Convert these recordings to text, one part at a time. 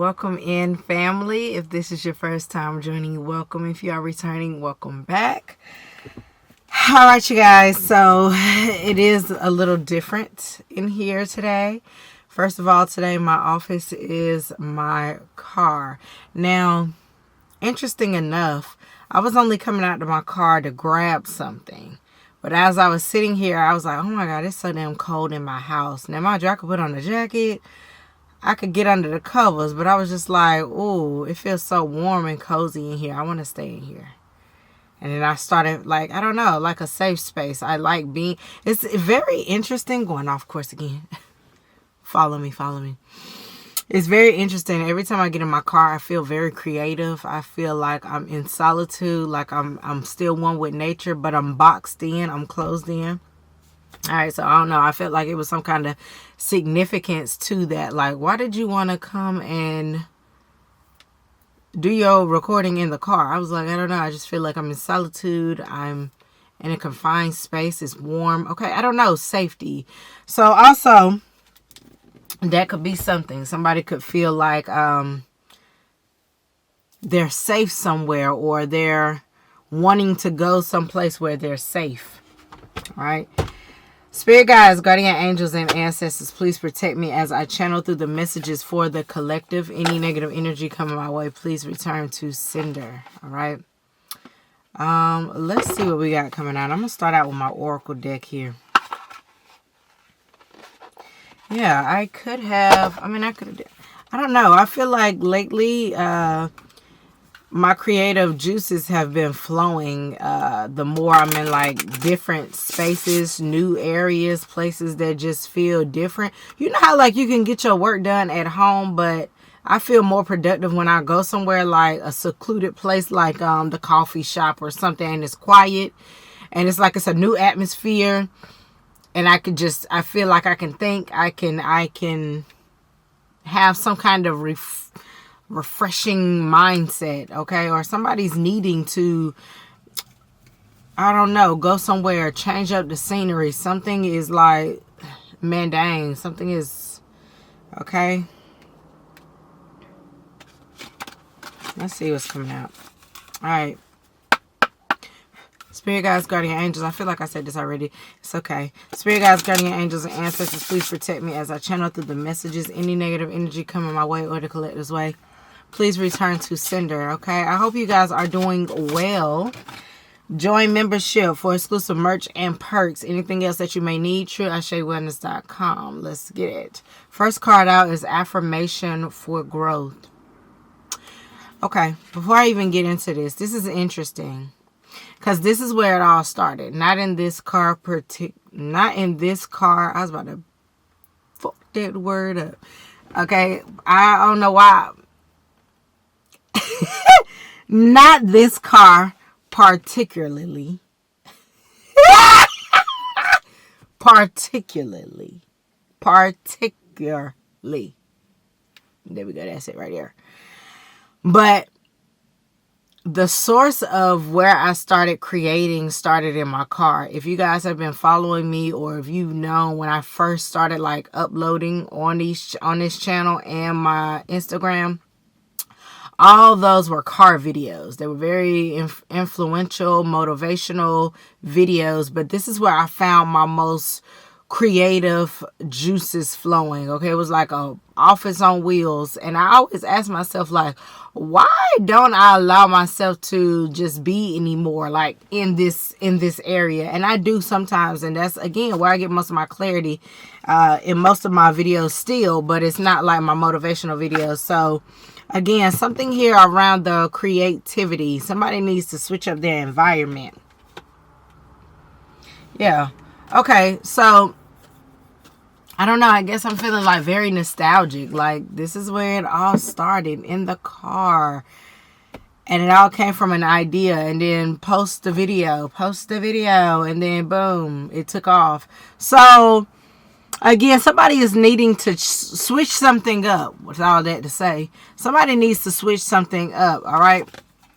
welcome in, family. If this is your first time joining you, welcome. If you are returning, welcome back. All right, you guys. So it is a little different in here today. First of all, today my office is my car. Now, interesting enough, I was only coming out to my car to grab something. But as I was sitting here, I was like, oh my God, it's so damn cold in my house. Now, mind you, I could put on a jacket. I could get under the covers, but I was just like, ooh, it feels so warm and cozy in here. I want to stay in here. And then I started, like, I don't know, like a safe space. I like being, it's very interesting, going off course again. Follow me. It's very interesting. Every time I get in my car, I feel very creative. I feel like I'm in solitude, like I'm still one with nature, but I'm boxed in, I'm closed in. All right, so I don't know. I felt like it was some kind of significance to that. Like, why did you want to come and do your recording in the car? I was like, I don't know. I just feel like I'm in solitude. I'm in a confined space. It's warm. Okay, I don't know. Safety. So also, that could be something. Somebody could feel like they're safe somewhere, or they're wanting to go someplace where they're safe. All right. Spirit guides, guardian angels, and ancestors, please protect me as I channel through the messages for the collective. Any negative energy coming my way, please return to sender. All right. Let's see what we got coming out. I'm going to start out with my oracle deck here. Yeah, I could have, I don't know. I feel like lately, my creative juices have been flowing. The more I'm in like different spaces, new areas, places that just feel different. You know how like you can get your work done at home, but I feel more productive when I go somewhere like a secluded place, like the coffee shop or something, and it's quiet and it's like it's a new atmosphere, and I feel like I can think, I can have some kind of refreshing mindset, okay? Or somebody's needing to, I don't know, go somewhere, change up the scenery. Something is like, man dang, something is, okay? Let's see what's coming out. All right. Spirit guides, guardian angels. I feel like I said this already. It's okay. Spirit guides, guardian angels, and ancestors, please protect me as I channel through the messages. Any negative energy coming my way or the collective's way, please return to sender, okay? I hope you guys are doing well. Join membership for exclusive merch and perks. Anything else that you may need, trueashewellness.com. Let's get it. First card out is affirmation for growth. Okay, before I even get into this, this is interesting. Because this is where it all started. Not in this car. Not in this car. I was about to fuck that word up. Okay, I don't know why. Not this car particularly. Particularly. There we go. That's it right there. But the source of where I started creating started in my car. If you guys have been following me, or if you've known when I first started like uploading on this channel and my Instagram, all those were car videos. They were very influential, motivational videos. But this is where I found my most creative juices flowing. Okay, it was like a office on wheels. And I always ask myself, like, why don't I allow myself to just be anymore, like in this area? And I do sometimes, and that's again where I get most of my clarity in most of my videos still, but it's not like my motivational videos. So again, something here around the creativity. Somebody needs to switch up their environment. Yeah. Okay, so I don't know. I guess I'm feeling like very nostalgic. Like this is where it all started, in the car. And it all came from an idea, and then post the video, and then boom, it took off. So again, somebody is needing to switch something up. With all that to say, somebody needs to switch something up. All right.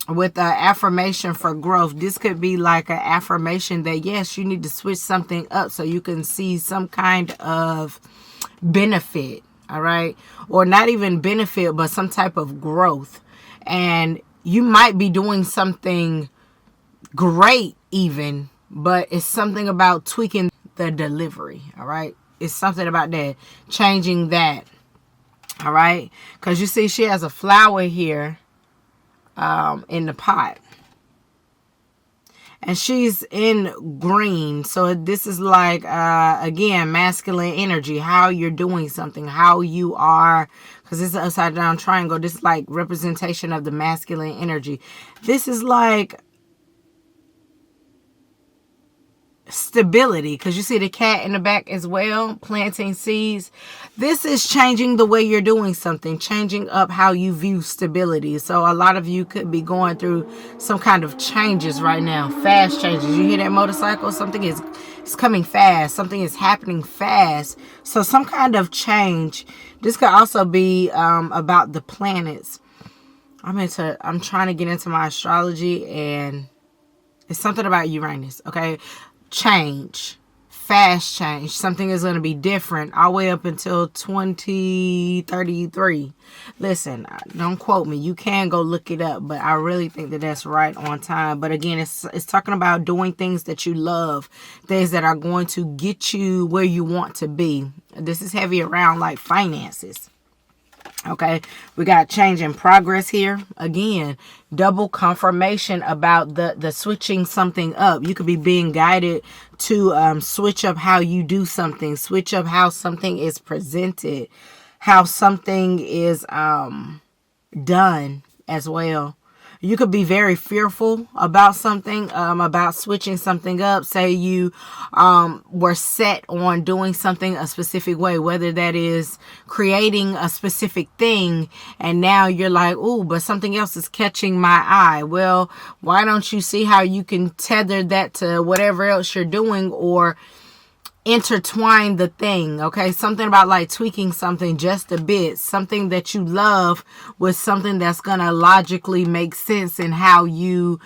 With an affirmation for growth. This could be like an affirmation that yes, you need to switch something up so you can see some kind of benefit. all right? Or not even benefit, but some type of growth. And you might be doing something great even, but it's something about tweaking the delivery, all right? It's something about that, changing that, all right? Because you see she has a flower here in the pot. And she's in green. So this is like, again, masculine energy. How you're doing something. How you are. Because it's an upside down triangle. This is like representation of the masculine energy. This is like stability, because you see the cat in the back as well, planting seeds. This is changing the way you're doing something, changing up how you view stability. So a lot of you could be going through some kind of changes right now, fast changes. You hear that motorcycle? Something is coming fast, something is happening fast. So some kind of change. This could also be about the planets. I'm trying to get into my astrology, and it's something about Uranus, okay? Change, fast change. Something is going to be different all the way up until 2033. Listen, don't quote me. You can go look it up, but I really think that that's right on time. But again, it's talking about doing things that you love, things that are going to get you where you want to be. This is heavy around like finances. Okay, we got change in progress here. Again, double confirmation about the switching something up. You could be being guided to switch up how you do something, switch up how something is presented, how something is done as well. You could be very fearful about something, about switching something up. Say you were set on doing something a specific way, whether that is creating a specific thing, and now you're like, ooh, but something else is catching my eye. Well, why don't you see how you can tether that to whatever else you're doing, or intertwine the thing, okay? Something about like tweaking something just a bit, something that you love with something that's gonna logically make sense in how you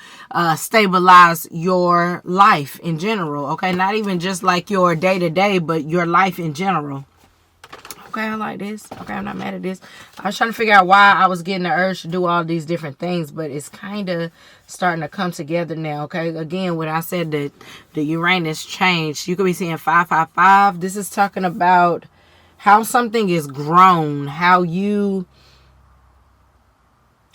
stabilize your life in general, okay? Not even just like your day-to-day, but your life in general. Okay, I like this. Okay, I'm not mad at this. I was trying to figure out why I was getting the urge to do all these different things, but it's kind of starting to come together now, okay? Again, when I said that the Uranus changed, you could be seeing 555. This is talking about how something is grown, how you're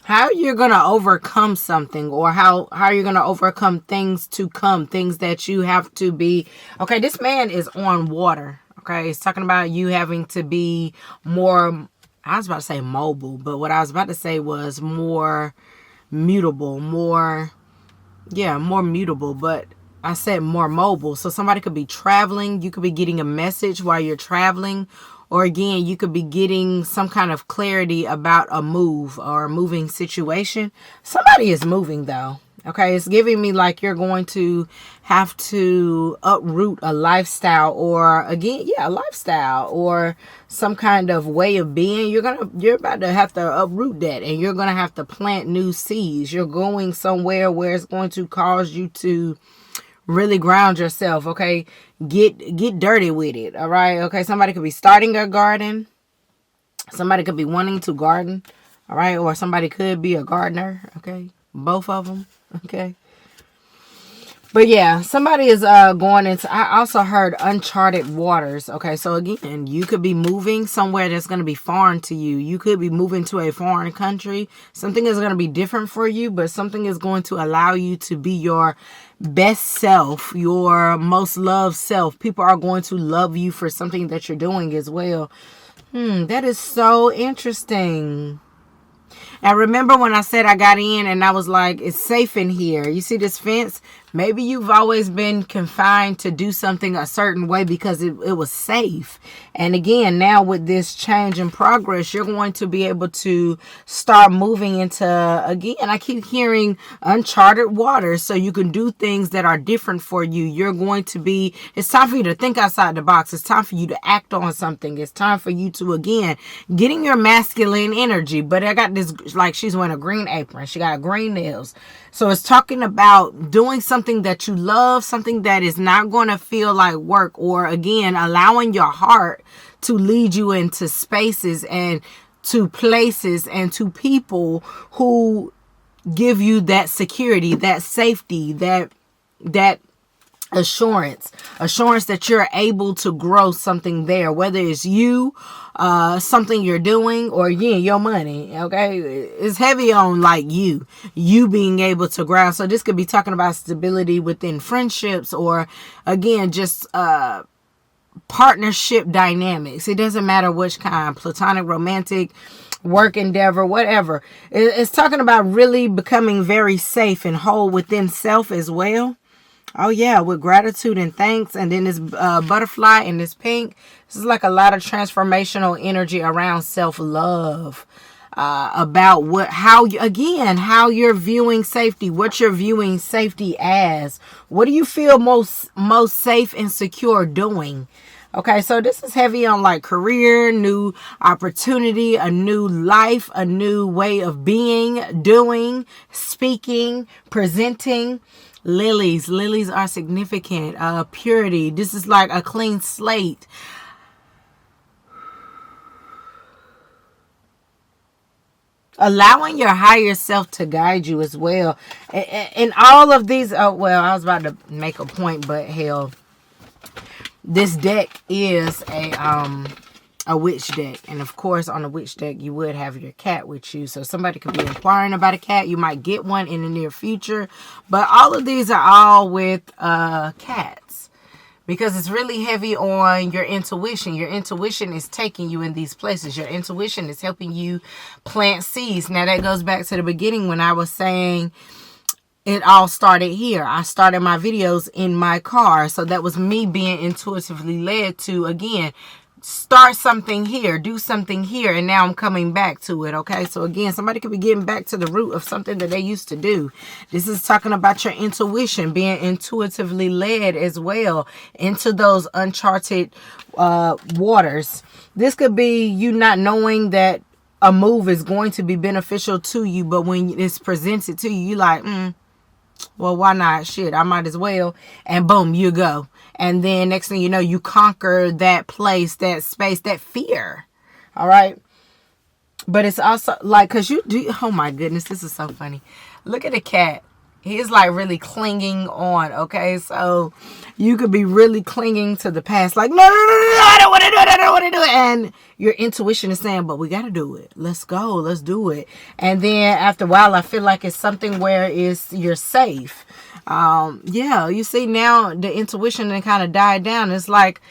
going to overcome something, or how you're going to overcome things to come, things that you have to be. Okay, this man is on water. Okay, it's talking about you having to be more, I was about to say mobile, but what I was about to say was more mutable, more mutable, but I said more mobile. So somebody could be traveling, you could be getting a message while you're traveling, or again, you could be getting some kind of clarity about a move or a moving situation. Somebody is moving though. Okay, it's giving me like you're going to have to uproot a lifestyle, or again, a lifestyle or some kind of way of being. You're about to have to uproot that, and you're going to have to plant new seeds. You're going somewhere where it's going to cause you to really ground yourself. Okay, get dirty with it. All right. Okay, somebody could be starting a garden. Somebody could be wanting to garden. All right, or somebody could be a gardener. Okay, both of them. Okay. But yeah, somebody is going into, I also heard uncharted waters. Okay, so again, you could be moving somewhere that's going to be foreign to you. You could be moving to a foreign country. Something is going to be different for you, but something is going to allow you to be your best self, your most loved self. People are going to love you for something that you're doing as well. That is so interesting. Now, remember when I said I got in and I was like, it's safe in here. You see this fence? Maybe you've always been confined to do something a certain way because it was safe. And again, now with this change in progress, you're going to be able to start moving into, again, I keep hearing uncharted waters, so you can do things that are different for you. You're going to be, it's time for you to think outside the box. It's time for you to act on something. It's time for you to, again, getting your masculine energy. But I got this, like she's wearing a green apron. She got green nails. So it's talking about doing something that you love, something that is not going to feel like work, or again, allowing your heart to lead you into spaces and to places and to people who give you that security, that safety, that assurance that you're able to grow something there, whether it's you, something you're doing, or your money. Okay, it's heavy on like you being able to grow. So this could be talking about stability within friendships, or again, just partnership dynamics. It doesn't matter which kind, platonic, romantic, work endeavor, whatever. It's talking about really becoming very safe and whole within self as well. Oh yeah, with gratitude and thanks. And then this butterfly and this pink. This is like a lot of transformational energy around self-love. About how you're viewing safety, what you're viewing safety as. What do you feel most safe and secure doing? Okay, so this is heavy on like career, new opportunity, a new life, a new way of being, doing, speaking, presenting. Lilies are significant. Purity. This is like a clean slate. Allowing your higher self to guide you as well. And all of these, I was about to make a point, but hell, this deck is a witch deck. And of course, on a witch deck, you would have your cat with you. So somebody could be inquiring about a cat. You might get one in the near future. But all of these are all with cats. Because it's really heavy on your intuition. Your intuition is taking you in these places. Your intuition is helping you plant seeds. Now that goes back to the beginning when I was saying it all started here. I started my videos in my car. So that was me being intuitively led to, again, start something here, do something here, and now I'm coming back to it. Okay, so again, somebody could be getting back to the root of something that they used to do. This is talking about your intuition, being intuitively led as well into those uncharted waters. This could be you not knowing that a move is going to be beneficial to you, but when it's presented to you, you're like, well, why not? Shit, I might as well. And boom, you go. And then next thing you know, you conquer that place, that space, that fear. All right. But it's also like, because you do, oh my goodness, this is so funny. Look at the cat. He's like really clinging on. Okay. So you could be really clinging to the past. Like, no, I don't want to do it. I don't want to do it. And your intuition is saying, but we got to do it. Let's go. Let's do it. And then after a while, I feel like it's something where you're safe. You see now the intuition then kind of died down. It's like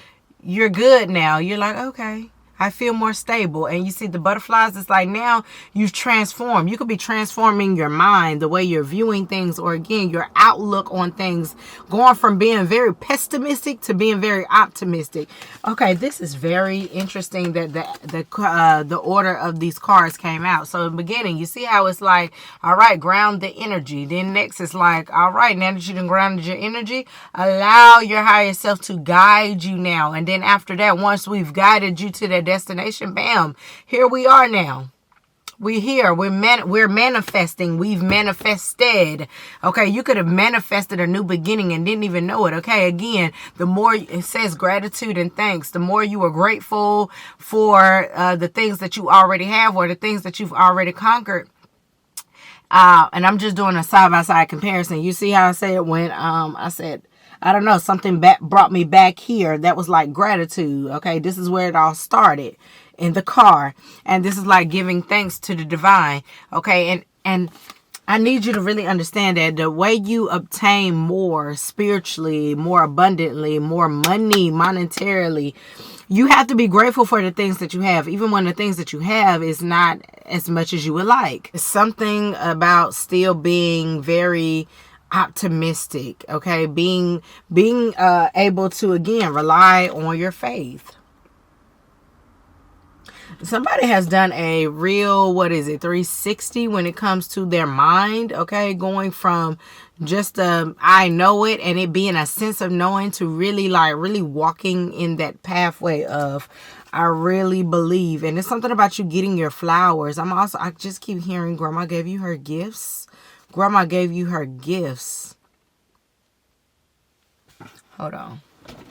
you're good now. You're like, okay, I feel more stable. And you see the butterflies, it's like now you've transformed. You could be transforming your mind, the way you're viewing things, or again, your outlook on things, going from being very pessimistic to being very optimistic. Okay, this is very interesting that the order of these cards came out. So in the beginning, you see how it's like, all right, ground the energy. Then next it's like, all right, now that you done grounded your energy, allow your higher self to guide you now. And then after that, once we've guided you to that destination, bam, here we are now. We're here. We're manifesting. We've manifested. Okay, you could have manifested a new beginning and didn't even know it. Okay, again, the more it says gratitude and thanks, the more you are grateful for the things that you already have or the things that you've already conquered. And I'm just doing a side-by-side comparison. You see how I say it when I said, I don't know, something brought me back here. That was like gratitude. Okay, this is where it all started, in the car. And this is like giving thanks to the divine. Okay, and I need you to really understand that the way you obtain more spiritually, more abundantly, more money monetarily, you have to be grateful for the things that you have, even when the things that you have is not as much as you would like. It's something about still being very optimistic, okay? Being able to, again, rely on your faith. Somebody has done a real, 360 when it comes to their mind, okay? Going from just I know it and it being a sense of knowing to really walking in that pathway of I really believe. And it's something about you getting your flowers. I just keep hearing Grandma gave you her gifts. Grandma gave you her gifts. Hold on.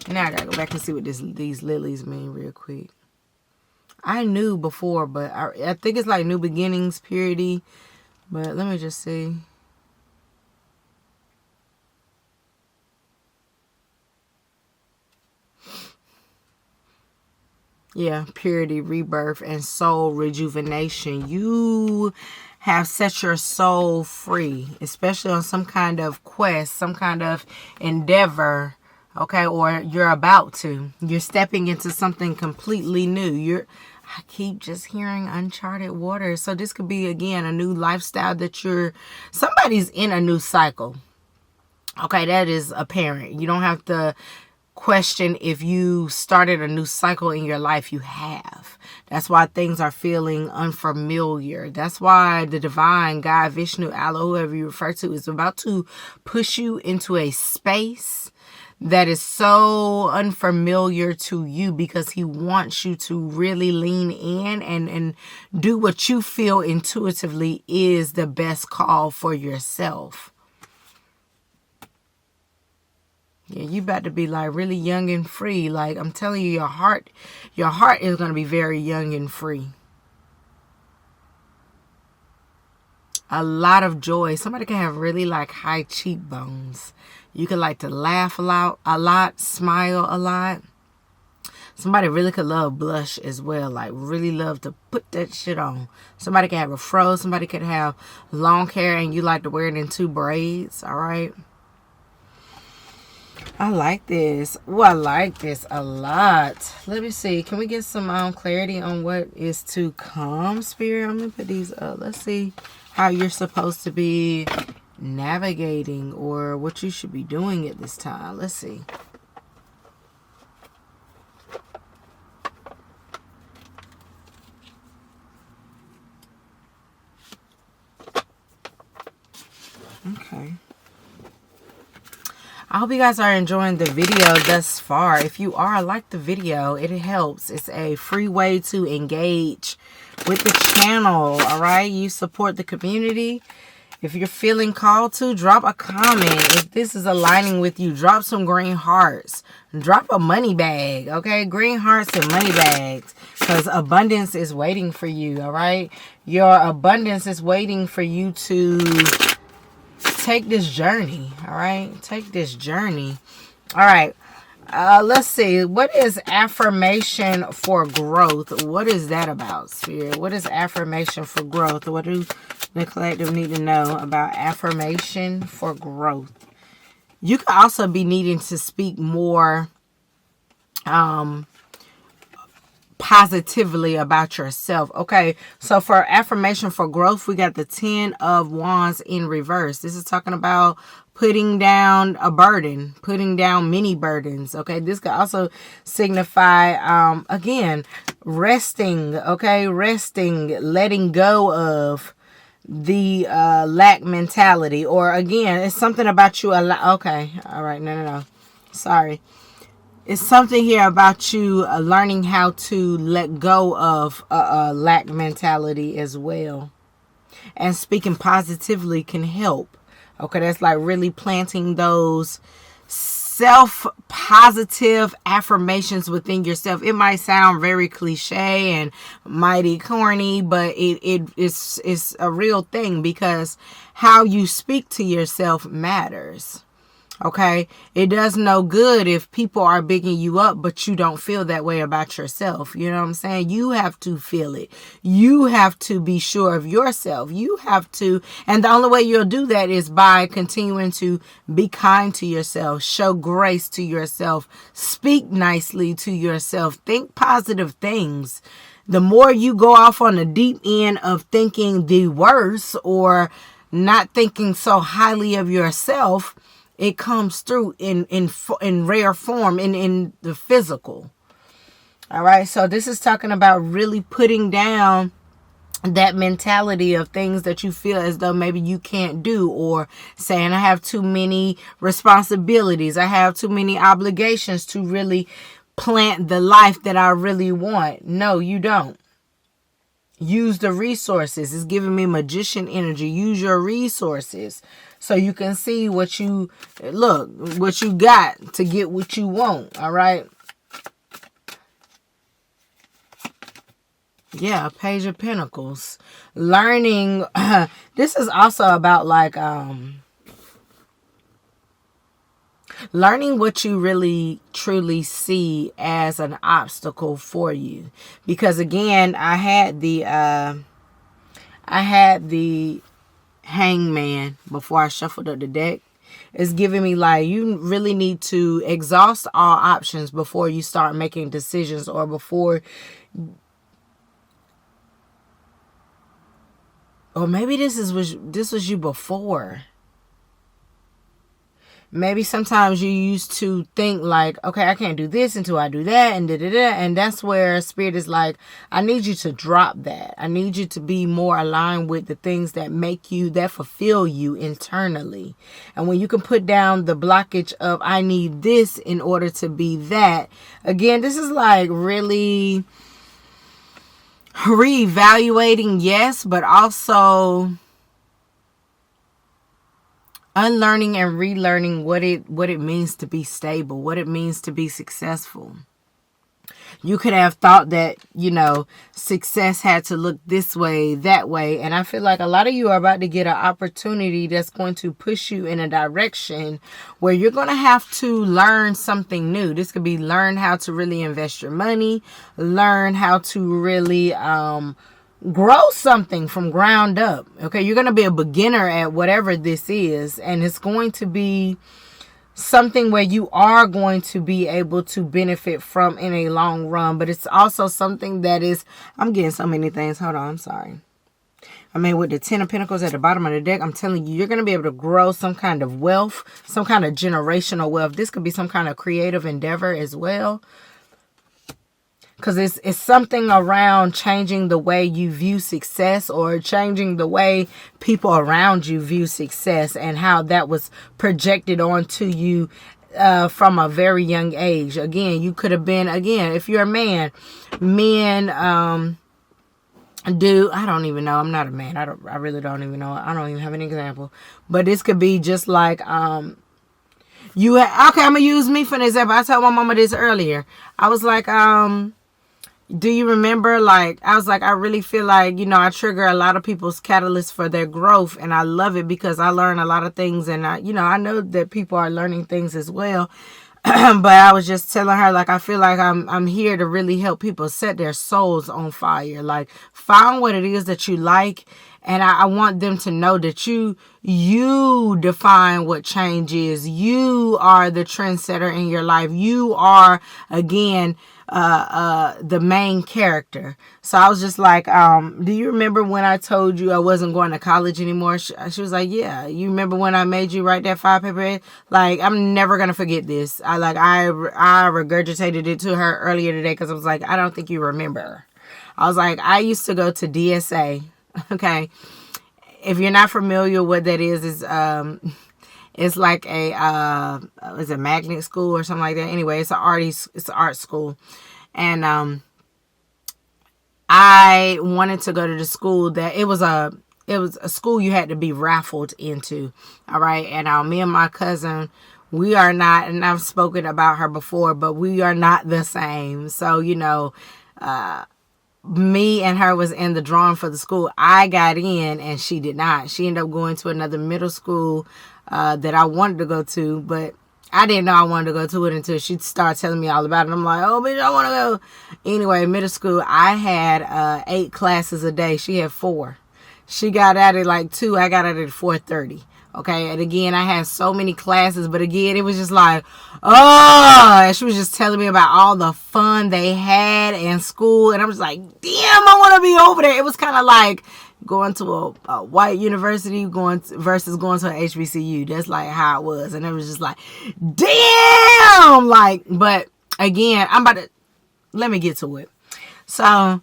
Now I gotta go back and see what these lilies mean real quick. I knew before, but I think it's like new beginnings, purity. But let me just see. Yeah, purity, rebirth, and soul rejuvenation. You have set your soul free, especially on some kind of quest, some kind of endeavor, okay, or you're about to. You're stepping into something completely new. I keep just hearing uncharted waters. So this could be, again, a new lifestyle that somebody's in a new cycle. Okay, that is apparent. You don't have to question if you started a new cycle in your life. You have. That's why things are feeling unfamiliar. That's why the divine God, Vishnu, Allah, whoever you refer to, is about to push you into a space that is so unfamiliar to you, because he wants you to really lean in and do what you feel intuitively is the best call for yourself. Yeah, you about to be like really young and free. Like, I'm telling you, your heart is going to be very young and free. A lot of joy. Somebody can have really like high cheekbones. You could like to laugh a lot, smile a lot. Somebody really could love blush as well. Like, really love to put that shit on. Somebody can have a fro. Somebody could have long hair and you like to wear it in 2 braids. All right. I like this. Oh, I like this a lot. Let me see. Can we get some clarity on what is to come, Spirit? I'm going to put these up. Let's see how you're supposed to be navigating or what you should be doing at this time. Let's see. Okay. I hope you guys are enjoying the video thus far. If you are, like the video. It helps. It's a free way to engage with the channel. All right. You support the community. If you're feeling called to, drop a comment. If this is aligning with you, drop some green hearts. Drop a money bag. Okay. Green hearts and money bags. Because abundance is waiting for you. All right. Your abundance is waiting for you to take this journey. All right. Take this journey. All right. Let's see. What is affirmation for growth? What is that about, Spirit? What is affirmation for growth? What do the collective need to know about affirmation for growth? You could also be needing to speak more positively about yourself. Okay, so for affirmation for growth, we got the 10 of Wands in reverse. This is talking about putting down a burden, putting down many burdens. Okay, this could also signify again, resting. Okay, resting, letting go of the lack mentality, or again, it's something about you. Okay, all right, no, sorry. It's something here about you learning how to let go of lack mentality as well. And speaking positively can help. Okay, that's like really planting those self-positive affirmations within yourself. It might sound very cliche and mighty corny, but it's a real thing, because how you speak to yourself matters. Okay, it does no good if people are bigging you up, but you don't feel that way about yourself. You know what I'm saying? You have to feel it. You have to be sure of yourself. You have to, and the only way you'll do that is by continuing to be kind to yourself, show grace to yourself, speak nicely to yourself, think positive things. The more you go off on the deep end of thinking the worst or not thinking so highly of yourself, it comes through in rare form, in the physical. All right. So this is talking about really putting down that mentality of things that you feel as though maybe you can't do, or saying I have too many responsibilities. I have too many obligations to really plant the life that I really want. No, you don't. Use the resources. It's giving me magician energy. Use your resources so you can see what you got to get what you want. All right. Yeah, Page of Pentacles. Learning. This is also about like learning what you really truly see as an obstacle for you. Because again, I had the Hangman before I shuffled up the deck. It's giving me like you really need to exhaust all options before you start making decisions, or before, or maybe this was you before. Maybe sometimes you used to think like, okay, I can't do this until I do that, and da-da-da. And that's where Spirit is like, I need you to drop that. I need you to be more aligned with the things that make you, that fulfill you internally. And when you can put down the blockage of, I need this in order to be that. Again, this is like really reevaluating, yes, but also unlearning and relearning what it means to be stable, what it means to be successful. You could have thought that, success had to look this way, that way. And I feel like a lot of you are about to get an opportunity that's going to push you in a direction where you're going to have to learn something new. This could be learn how to really invest your money, learn how to really grow something from ground up. Okay, you're going to be a beginner at whatever this is, and it's going to be something where you are going to be able to benefit from in a long run. But it's also something that is, I'm getting so many things. Hold on, I'm sorry. I mean, with the 10 of Pentacles at the bottom of the deck, I'm telling you, you're going to be able to grow some kind of wealth, some kind of generational wealth. This could be some kind of creative endeavor as well. Because it's something around changing the way you view success, or changing the way people around you view success, and how that was projected onto you from a very young age. Again, you could have been, if you're a man, men I don't even know. I'm not a man. I really don't even know. I don't even have an example. But this could be just like, okay, I'm going to use me for an example. I told my mama this earlier. I was like, do you remember, like, I was like, I really feel like, I trigger a lot of people's catalysts for their growth, and I love it because I learn a lot of things, and I know that people are learning things as well. But I was just telling her, like, I feel like I'm here to really help people set their souls on fire. Like, find what it is that you like, and I want them to know that you define what change is. You are the trendsetter in your life. You are, again, the main character. So I was just like, do you remember when I told you I wasn't going to college anymore? She was like, yeah. You remember when I made you write that 5-paper? Like, I'm never going to forget this. I regurgitated it to her earlier today because I was like, I don't think you remember. I was like, I used to go to DSA. Okay. If you're not familiar, what that is it's like it's a magnet school or something like that. Anyway, it's an art school. And I wanted to go to the school that it was a school you had to be raffled into. All right. And me and my cousin, we are not, and I've spoken about her before, but we are not the same. So, me and her was in the drawing for the school. I got in and she did not. She ended up going to another middle school that I wanted to go to, but I didn't know I wanted to go to it until she started telling me all about it. I'm like, oh, bitch, I want to go. Anyway, middle school, I had 8 classes a day. She had 4. She got out at like 2. I got out at 4:30. Okay, and again, I had so many classes, but again, it was just like, oh, and she was just telling me about all the fun they had in school, and I was like, damn, I want to be over there. It was kind of like going to a white university versus going to an HBCU. That's like how it was, and it was just like, damn, like, but again, let me get to it. So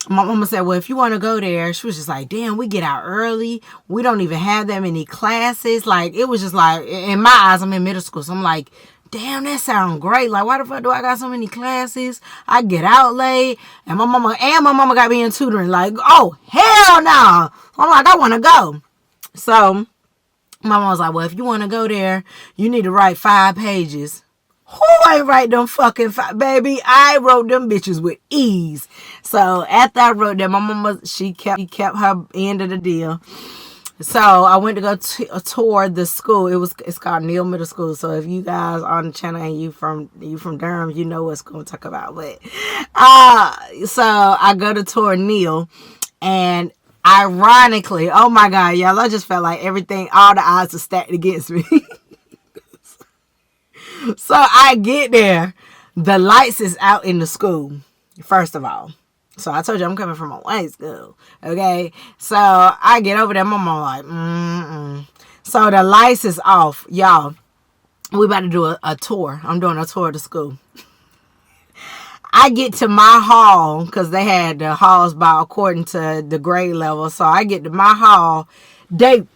my mama said, well, if you want to go there, she was just like, damn, we get out early. We don't even have that many classes. Like, it was just like, in my eyes, I'm in middle school. So I'm like, damn, that sounds great. Like, why the fuck do I got so many classes? I get out late. And my mama got me in tutoring. Like, oh, hell no. I'm like, I want to go. So my mom was like, well, if you want to go there, you need to write 5 pages. Who ain't write them fucking baby? I wrote them bitches with ease. So after I wrote them, my mama, she kept her end of the deal. So I went to go tour the school. It's called Neal Middle School. So if you guys are on the channel and you from Durham, you know what's going to talk about. But so I go to tour Neal, and ironically, oh my God, y'all, I just felt like everything, all the odds are stacked against me. So I get there, the lights is out in the school, first of all. So I told you I'm coming from a white school, okay? So I get over there, my mom like, So the lights is off. Y'all, we about to do a tour. I'm doing a tour of the school. I get to my hall, because they had the halls by according to the grade level. So I get to my hall. They,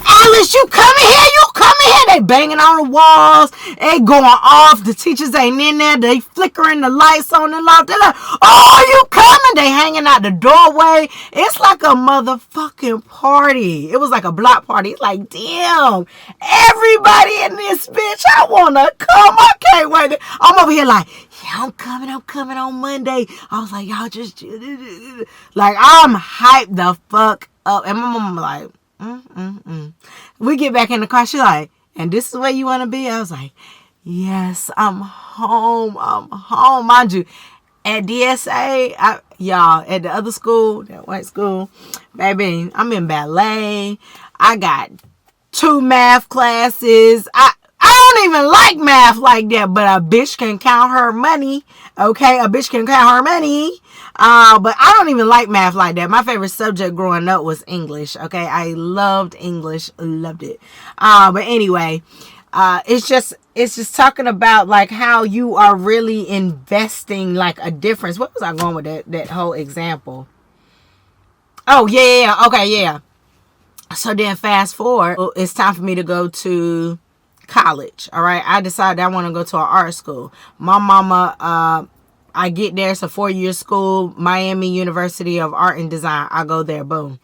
Alice, you coming here? You coming here? They banging on the walls. They going off. The teachers ain't in there. They flickering the lights on and off. They're like, oh, you coming? They hanging out the doorway. It's like a motherfucking party. It was like a block party. It's like, damn, everybody in this bitch. I want to come. I can't wait. I'm over here like, yeah, I'm coming on Monday. I was like, y'all just, like, I'm hyped the fuck up. And my mom like, we get back in the car. She like, and this is where you want to be? I was like, yes, I'm home. Mind you, at DSA, y'all, at the other school, that white school, baby, I'm in ballet. I got 2 math classes. I don't even like math like that, but a bitch can count her money. Okay, a bitch can count her money. But I don't even like math like that. My favorite subject growing up was English. Okay, I loved English, loved it. But anyway, it's just talking about like how you are really investing like a difference. What was I going with that whole example? Oh yeah, okay, yeah. So then fast forward, it's time for me to go to college. All right, I decided I want to go to an art school. My mama, I get there, it's a 4-year school, Miami University of Art and Design. I go there, boom.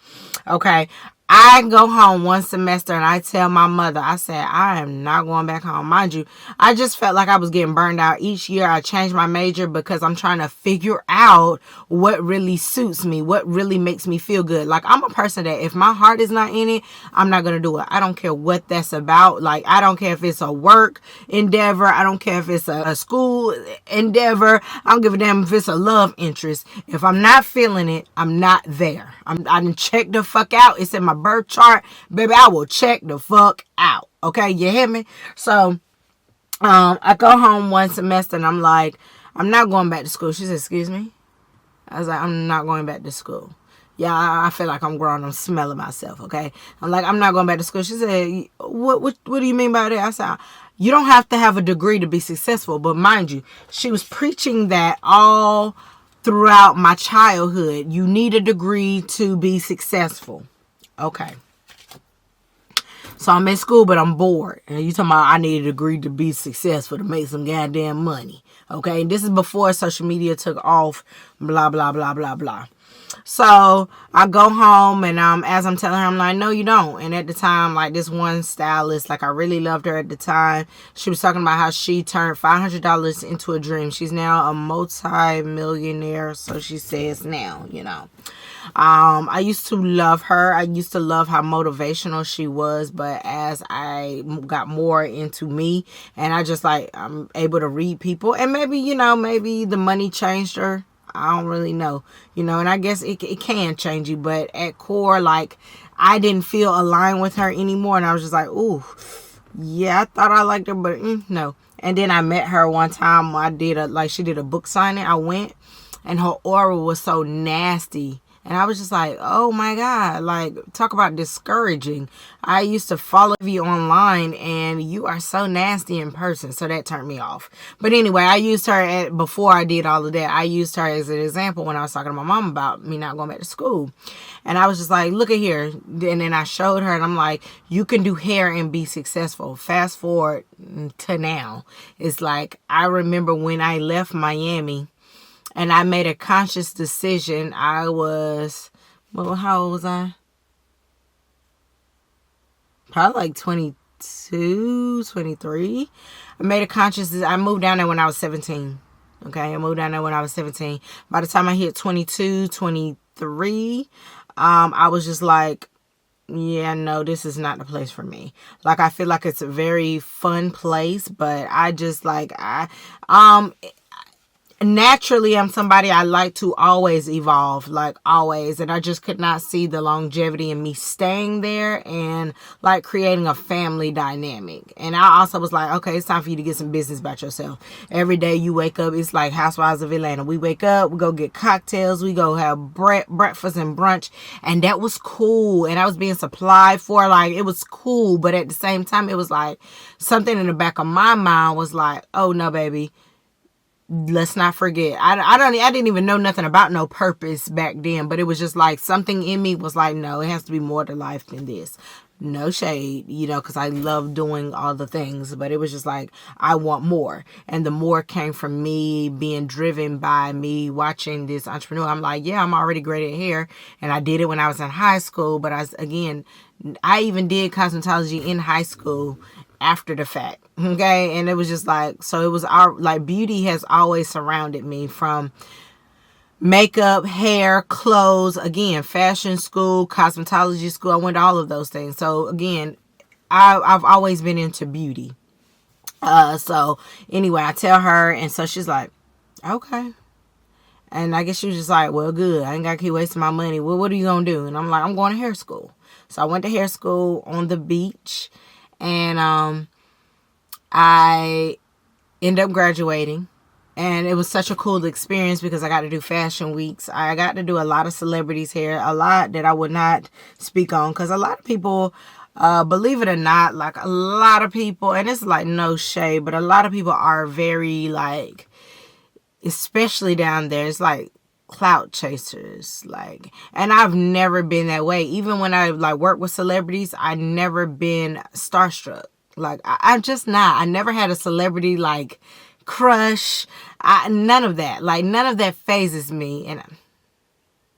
Okay, I go home one semester and I tell my mother, I said, I am not going back home. Mind you, I just felt like I was getting burned out. Each year I changed my major because I'm trying to figure out what really suits me, what really makes me feel good. Like, I'm a person that if my heart is not in it, I'm not going to do it. I don't care what that's about. Like, I don't care if it's a work endeavor. I don't care if it's a school endeavor. I don't give a damn if it's a love interest. If I'm not feeling it, I'm not there. I didn't check the fuck out. It's in my birth chart, baby. I will check the fuck out. Okay, you hear me? So I go home one semester and I'm like, I'm not going back to school. She said, excuse me? I was like, I'm not going back to school. Yeah, I feel like I'm grown. I'm smelling myself. Okay, I'm like, I'm not going back to school. She said, what do you mean by that? I said, you don't have to have a degree to be successful. But mind you, she was preaching that all throughout my childhood. You need a degree to be successful. Okay. So I'm in school, but I'm bored. And you talking about I need a degree to be successful, to make some goddamn money. Okay. And this is before social media took off, blah, blah, blah, blah, blah. So I go home and as I'm telling her, I'm like, no, you don't. And at the time, like this one stylist, like I really loved her at the time. She was talking about how she turned $500 into a dream. She's now a multi-millionaire. So she says now, you know. I used to love her. I used to love how motivational she was. But as I got more into me and I just like, I'm able to read people and maybe, you know, maybe the money changed her. I don't really know, you know, and I guess it can change you, but at core, like, I didn't feel aligned with her anymore, and I was just like, ooh, yeah, I thought I liked her, but no. And then I met her one time, she did a book signing, I went, and her aura was so nasty, and I was just like, oh my God, like, talk about discouraging. I used to follow you online and you are so nasty in person. So that turned me off. But anyway, I used her before I did all of that. I used her as an example when I was talking to my mom about me not going back to school. And I was just like, look at here. And then I showed her and I'm like, you can do hair and be successful. Fast forward to now. It's like, I remember when I left Miami. And I made a conscious decision. I was, well, how old was I? Probably like 22, 22, 23. I made a conscious, I moved down there when I was 17. Okay, I moved down there when I was 17. By the time I hit 22, 23, I was just like, yeah, no, this is not the place for me. Like, I feel like it's a very fun place, but I just like, naturally, I'm somebody I like to always evolve, like always. And I just could not see the longevity in me staying there and like creating a family dynamic. And I also was like, okay, it's time for you to get some business about yourself. Every day you wake up, it's like Housewives of Atlanta. We wake up, we go get cocktails, we go have breakfast and brunch. And that was cool. And I was being supplied for, like, it was cool. But at the same time, it was like something in the back of my mind was like, oh no, baby. Let's not forget. I didn't even know nothing about no purpose back then, but it was just like something in me was like, no, it has to be more to life than this. No shade, because I love doing all the things, but it was just like, I want more. And the more came from me being driven by me watching this entrepreneur. I'm like, yeah, I'm already great at hair. And I did it when I was in high school, but I even did cosmetology in high school after the fact. Okay. And it was just like, so it was beauty has always surrounded me, from makeup, hair, clothes, again, fashion school, cosmetology school. I went to all of those things. So again, I've always been into beauty. So anyway, I tell her, and so she's like, okay. And I guess she was just like, well, good. I ain't got to keep wasting my money. Well, what are you going to do? And I'm like, I'm going to hair school. So I went to hair school on the beach. And I ended up graduating. And it was such a cool experience because I got to do fashion weeks. I got to do a lot of celebrities' hair, a lot that I would not speak on. Because a lot of people, believe it or not, like a lot of people, and it's like no shade, but a lot of people are very like, especially down there, it's like clout chasers, like, and I've never been that way. Even when I like work with celebrities, I never been starstruck. Like, I'm just not. I never had a celebrity like crush. None of that. Like, none of that phases me. And I'm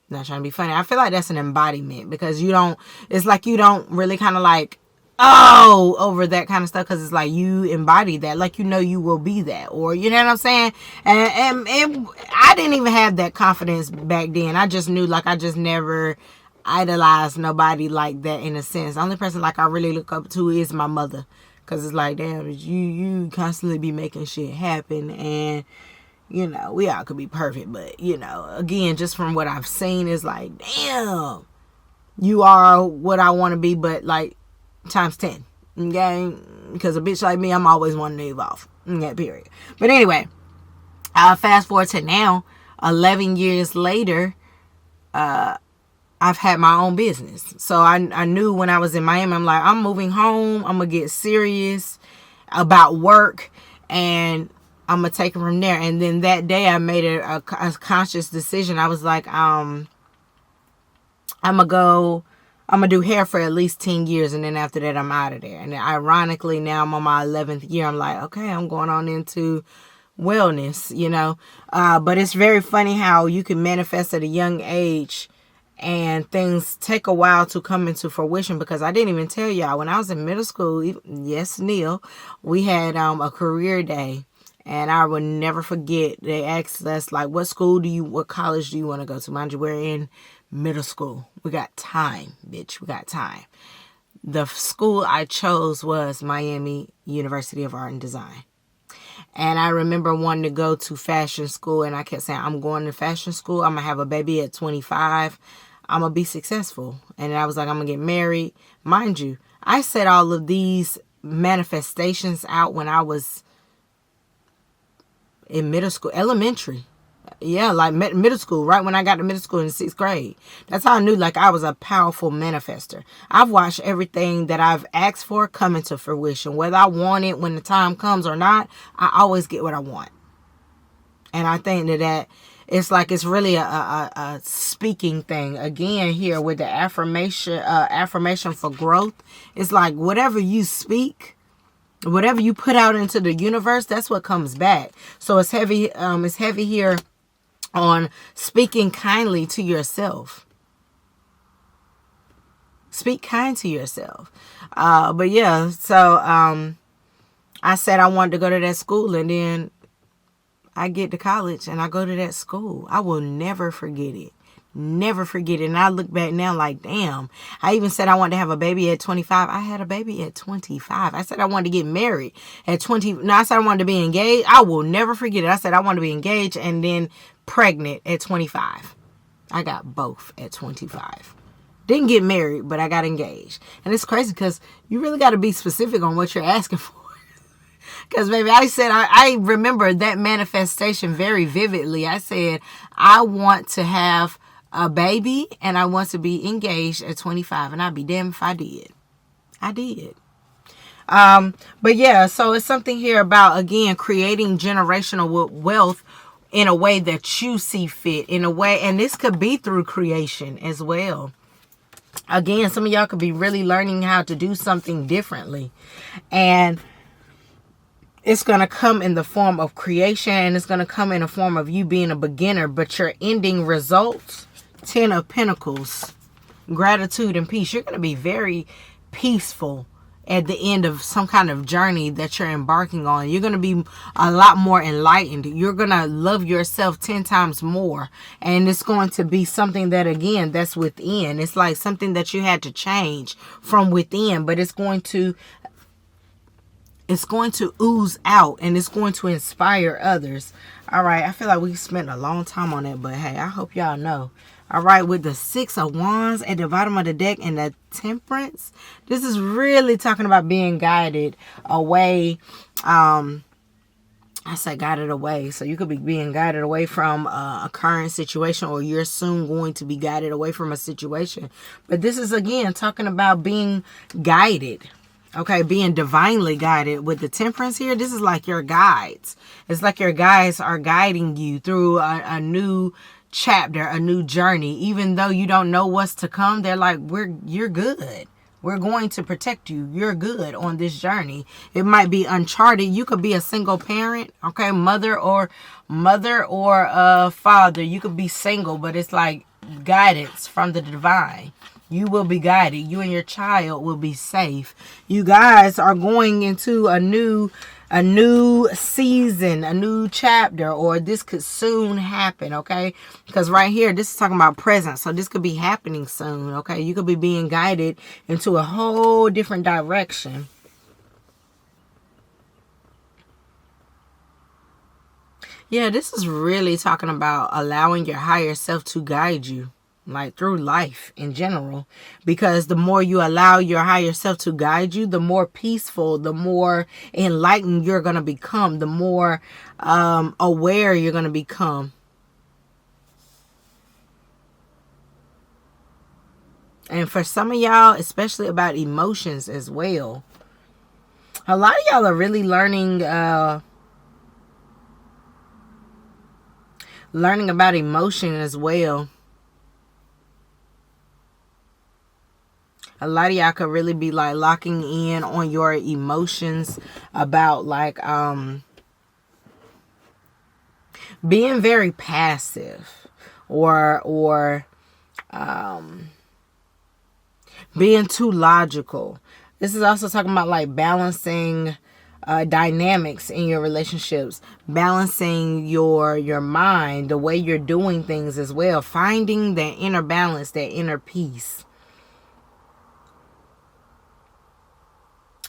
not trying to be funny. I feel like that's an embodiment, because it's like you don't really kind of like, over that kind of stuff, because it's like you embody that, like, you will be that, or you know what I'm saying. And I didn't even have that confidence back then. I just knew, like, I just never idolized nobody like that, in a sense. The only person like I really look up to is my mother, because it's like, damn, you constantly be making shit happen, and we all could be perfect, but again, just from what I've seen, is like, damn, you are what I want to be, but like times 10, okay? Because a bitch like me, I'm always wanting to evolve, okay, period. But anyway, fast forward to now, 11 years later, I've had my own business. So I knew when I was in Miami, I'm like, I'm moving home, I'm gonna get serious about work, and I'm gonna take it from there. And then that day I made a conscious decision. I was like, I'm gonna do hair for at least 10 years. And then after that, I'm out of there. And then ironically, now I'm on my 11th year. I'm like, okay, I'm going on into wellness, but it's very funny how you can manifest at a young age and things take a while to come into fruition. Because I didn't even tell y'all, when I was in middle school, yes, Neil, we had a career day. And I will never forget, they asked us, like, what college do you want to go to? Mind you, we're in middle school. We got time, bitch. We got time. The school I chose was Miami University of Art and Design. And I remember wanting to go to fashion school, and I kept saying, I'm going to fashion school. I'm going to have a baby at 25. I'm going to be successful. And I was like, I'm going to get married. Mind you, I said all of these manifestations out when I was in middle school, elementary. Yeah, like middle school, right when I got to middle school in 6th grade. That's how I knew, like, I was a powerful manifester. I've watched everything that I've asked for come into fruition. Whether I want it when the time comes or not, I always get what I want. And I think that it's like, it's really a speaking thing. Again, here with the affirmation for growth, it's like whatever you speak, whatever you put out into the universe, that's what comes back. So it's heavy. It's heavy here on speaking kindly to yourself. Speak kind to yourself. But yeah, so I said I wanted to go to that school, and then I get to college and I go to that school. I will never forget it. Never forget it. And I look back now like, damn. I even said I wanted to have a baby at 25. I had a baby at 25. I said I wanted to get married at 20. No, I said I wanted to be engaged. I will never forget it. I said I wanted to be engaged and then pregnant at 25. I got both at 25. Didn't get married, but I got engaged. And it's crazy because you really got to be specific on what you're asking for. Because, baby, I said, I remember that manifestation very vividly. I said, I want to have a baby and I want to be engaged at 25. And I'd be damned if I did. I did. But, yeah, so it's something here about, again, creating generational wealth in a way that you see fit. In a way, and this could be through creation as well. Again, some of y'all could be really learning how to do something differently. And it's going to come in the form of creation, and it's going to come in the form of you being a beginner, but your ending results, 10 of Pentacles, gratitude and peace. You're going to be very peaceful at the end of some kind of journey that you're embarking on. You're going to be a lot more enlightened. You're going to love yourself 10 times more. And it's going to be something that, again, that's within. It's like something that you had to change from within, but it's going to ooze out, and it's going to inspire others. All right, I feel like we spent a long time on that, but hey, I hope y'all know. All right, with the 6 of Wands at the bottom of the deck and the Temperance, this is really talking about being guided away. I say guided away, so you could be being guided away from a current situation, or you're soon going to be guided away from a situation. But this is, again, talking about being guided. Okay, being divinely guided with the Temperance here. This is like your guides. It's like your guides are guiding you through a new chapter, a new journey. Even though you don't know what's to come, they're like, you're good. We're going to protect you. You're good on this journey. It might be uncharted. You could be a single parent, okay, mother or father. You could be single, but it's like guidance from the divine. You will be guided. You and your child will be safe. You guys are going into a new season, a new chapter, or this could soon happen, okay? Because right here, this is talking about present. So this could be happening soon, okay? You could be being guided into a whole different direction. Yeah, this is really talking about allowing your higher self to guide you. Like through life in general, because the more you allow your higher self to guide you, the more peaceful, the more enlightened you're going to become, the more aware you're going to become. And for some of y'all, especially about emotions as well, a lot of y'all are really learning about emotion as well. A lot of y'all could really be like locking in on your emotions about like being very passive or being too logical. This is also talking about like balancing dynamics in your relationships, balancing your mind, the way you're doing things as well, finding that inner balance, that inner peace.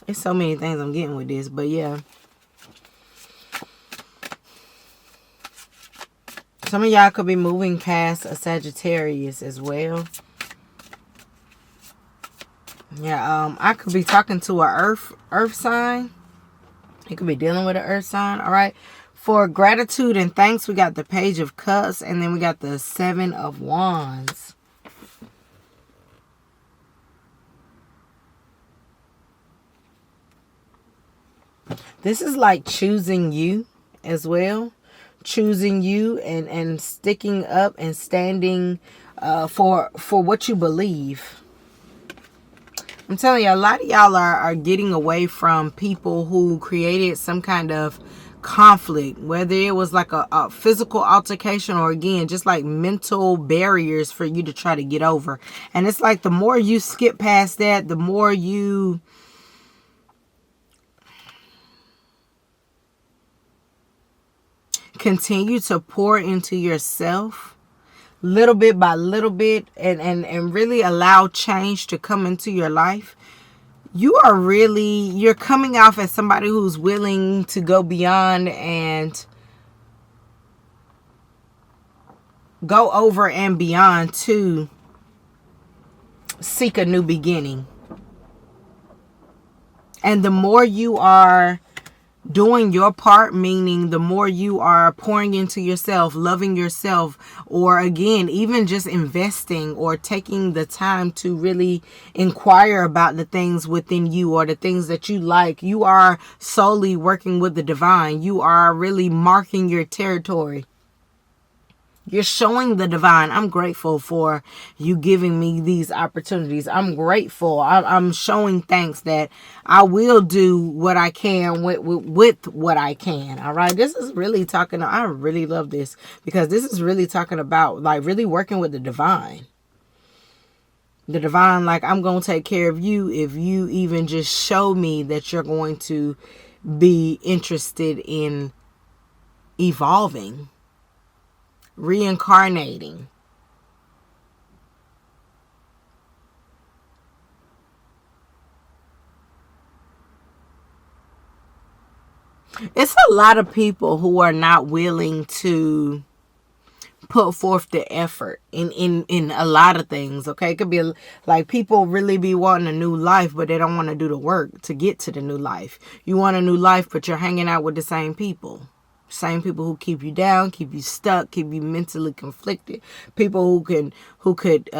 It's so many things I'm getting with this, but yeah. Some of y'all could be moving past a Sagittarius as well. Yeah, I could be talking to a earth sign. You could be dealing with an earth sign, all right? For gratitude and thanks, we got the Page of Cups, and then we got the 7 of Wands. This is like choosing you as well. Choosing you and sticking up and standing for what you believe. I'm telling you, a lot of y'all are getting away from people who created some kind of conflict, whether it was like a physical altercation, or again, just like mental barriers for you to try to get over. And it's like the more you skip past that, the more you continue to pour into yourself little bit by little bit, and really allow change to come into your life, you're coming off as somebody who's willing to go beyond and go over and beyond to seek a new beginning. And the more you are doing your part, meaning the more you are pouring into yourself, loving yourself, or again, even just investing or taking the time to really inquire about the things within you or the things that you like, you are solely working with the divine. You are really marking your territory. You're showing the divine, I'm grateful for you giving me these opportunities. I'm grateful. I'm showing thanks that I will do what I can with what I can. All right. This is really talking. I really love this, because this is really talking about like really working with the divine. The divine, like, I'm going to take care of you if you even just show me that you're going to be interested in evolving, reincarnating. It's a lot of people who are not willing to put forth the effort in a lot of things. Okay, it could be like people really be wanting a new life, but they don't want to do the work to get to the new life. You want a new life, but you're hanging out with the same people. Same people who keep you down, keep you stuck, keep you mentally conflicted. People who could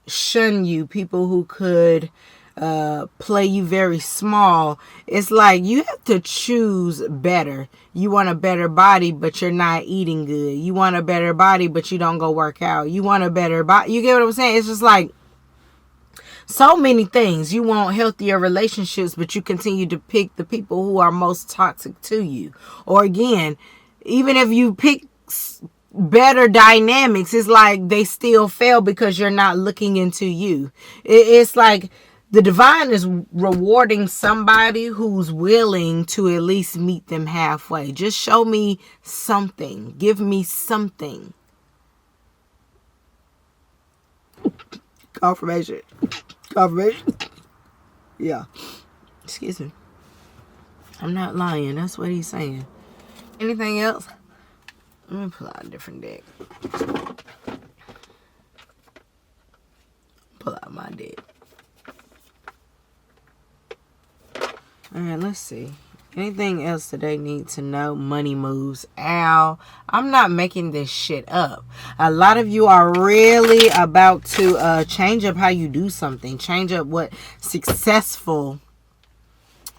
shun you. People who could play you very small. It's like you have to choose better. You want a better body, but you're not eating good. You want a better body, but you don't go work out. You want a better body. You get what I'm saying? It's just like so many things. You want healthier relationships, but you continue to pick the people who are most toxic to you. Or again, even if you pick better dynamics, it's like they still fail because you're not looking into you. It's like the divine is rewarding somebody who's willing to at least meet them halfway. Just show me something. Give me something. Confirmation. Confirmation. Yeah. Excuse me. I'm not lying. That's what he's saying. Anything else? Let me pull out a different deck. Pull out my deck. Alright, let's see. Anything else that they need to know? Money moves. Ow. I'm not making this shit up. A lot of you are really about to change up how you do something. Change up what successful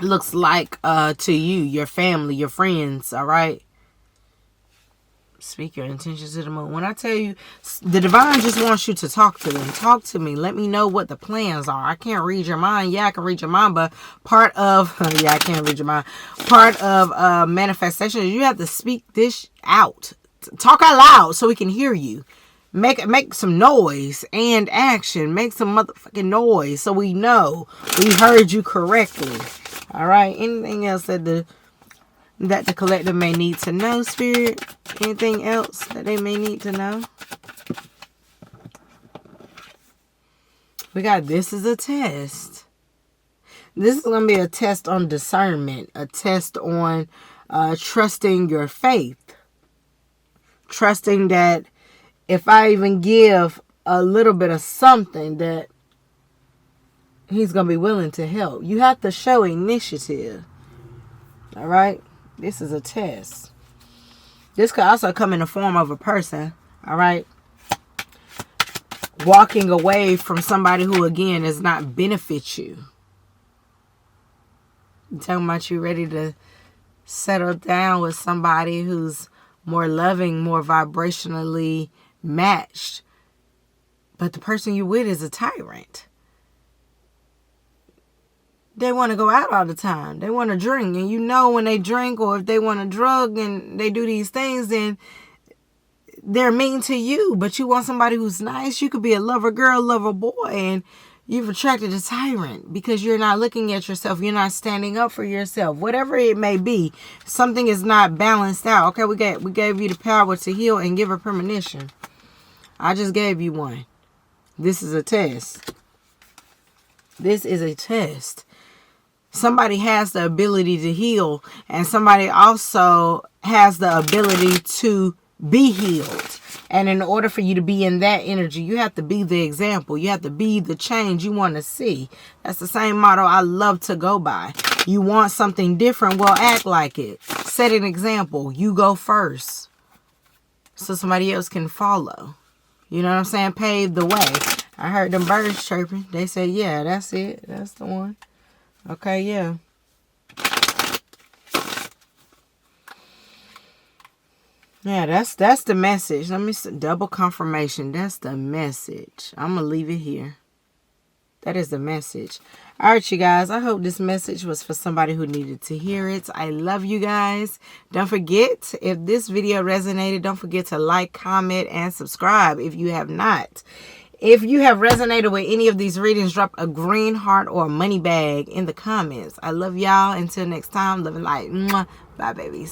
looks like to you, your family, your friends. Alright? Speak your intentions to the moon. When I tell you, the divine just wants you to talk to them. Talk to me. Let me know what the plans are. I can't read your mind. Yeah, I can read your mind, but part of I can't read your mind. Part of manifestation is you have to speak this out. Talk out loud so we can hear you. Make some noise and action. Make some motherfucking noise so we know we heard you correctly. All right. Anything else that the collective may need to know, Spirit? Anything else that they may need to know? We got, this is a test. This is going to be a test on discernment. A test on trusting your faith. Trusting that if I even give a little bit of something, that he's going to be willing to help. You have to show initiative. All right? This is a test. This could also come in the form of a person. All right? Walking away from somebody who, again, does not benefit you. I'm talking about you ready to settle down with somebody who's more loving, more vibrationally matched. But the person you're with is a tyrant. They want to go out all the time. They want to drink. And you know when they drink or if they want to drug and they do these things, then they're mean to you. But you want somebody who's nice. You could be a lover girl, lover boy, and you've attracted a tyrant because you're not looking at yourself. You're not standing up for yourself. Whatever it may be, something is not balanced out. Okay, we gave you the power to heal and give a premonition. I just gave you one. This is a test. This is a test. Somebody has the ability to heal, and somebody also has the ability to be healed. And in order for you to be in that energy, you have to be the example. You have to be the change you want to see. That's the same motto I love to go by. You want something different? Well, act like it. Set an example. You go first so somebody else can follow. You know what I'm saying? Pave the way. I heard them birds chirping. They said, yeah, that's it. That's the one. Okay, yeah. Yeah, that's the message. Let me double confirmation. That's the message. I'm going to leave it here. That is the message. All right, you guys. I hope this message was for somebody who needed to hear it. I love you guys. Don't forget, if this video resonated, don't forget to like, comment, and subscribe if you have not. If you have resonated with any of these readings, drop a green heart or a money bag in the comments. I love y'all. Until next time, love and light. Mwah. Bye, babies.